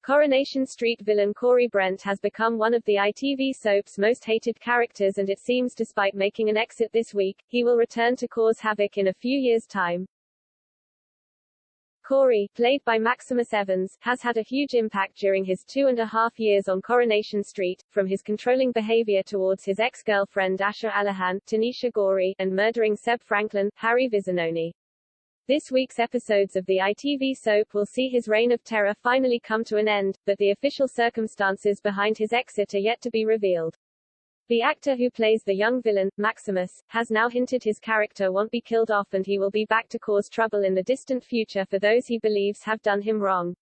Coronation Street villain Corey Brent has become one of the ITV soap's most hated characters, and it seems despite making an exit this week, he will return to cause havoc in a few years' time. Corey, played by Maximus Evans, has had a huge impact during his 2.5 years on Coronation Street, from his controlling behavior towards his ex-girlfriend Asha Allahan, Tanisha Gori, and murdering Seb Franklin, Harry Vizzanoni. This week's episodes of the ITV soap will see his reign of terror finally come to an end, but the official circumstances behind his exit are yet to be revealed. The actor who plays the young villain, Maximus, has now hinted his character won't be killed off and he will be back to cause trouble in the distant future for those he believes have done him wrong.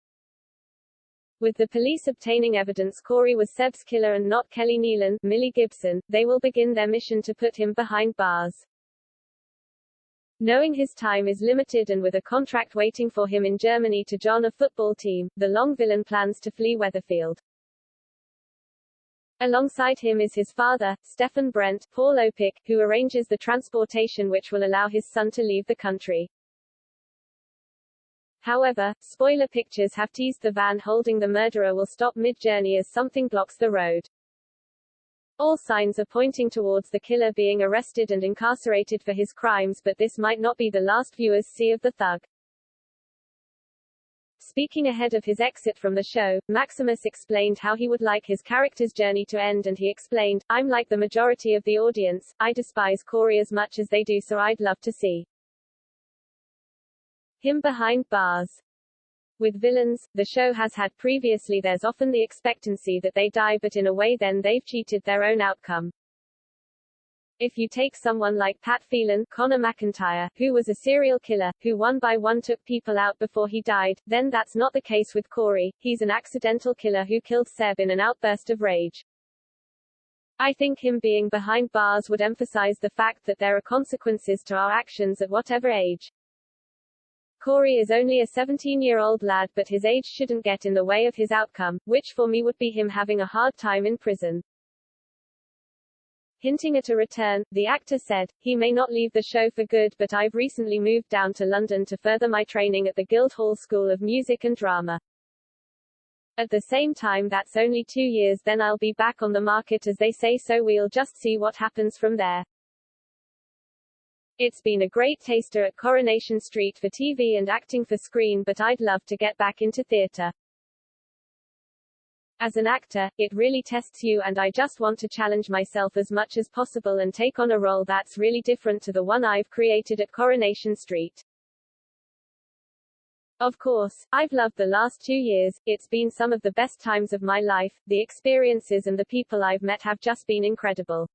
With the police obtaining evidence Corey was Seb's killer and not Kelly Nealon, Millie Gibson, they will begin their mission to put him behind bars. Knowing his time is limited and with a contract waiting for him in Germany to join a football team, the long villain plans to flee Weatherfield. Alongside him is his father, Stephen Brent, Paul Opick, who arranges the transportation which will allow his son to leave the country. However, spoiler pictures have teased the van holding the murderer will stop mid-journey as something blocks the road. All signs are pointing towards the killer being arrested and incarcerated for his crimes, but this might not be the last viewers see of the thug. Speaking ahead of his exit from the show, Maximus explained how he would like his character's journey to end, and he explained, "I'm like the majority of the audience, I despise Corey as much as they do, so I'd love to see him behind bars." With villains, the show has had previously, there's often the expectancy that they die, but in a way then they've cheated their own outcome. If you take someone like Pat Phelan, Connor McIntyre, who was a serial killer, who one by one took people out before he died, then that's not the case with Corey. He's an accidental killer who killed Seb in an outburst of rage. I think him being behind bars would emphasize the fact that there are consequences to our actions at whatever age. Corey is only a 17-year-old lad, but his age shouldn't get in the way of his outcome, which for me would be him having a hard time in prison. Hinting at a return, the actor said, "He may not leave the show for good, but I've recently moved down to London to further my training at the Guildhall School of Music and Drama. At the same time, that's only 2 years, then I'll be back on the market as they say, so we'll just see what happens from there. It's been a great taster at Coronation Street for TV and acting for screen, but I'd love to get back into theatre. As an actor, it really tests you, and I just want to challenge myself as much as possible and take on a role that's really different to the one I've created at Coronation Street. Of course, I've loved the last 2 years, it's been some of the best times of my life, the experiences and the people I've met have just been incredible.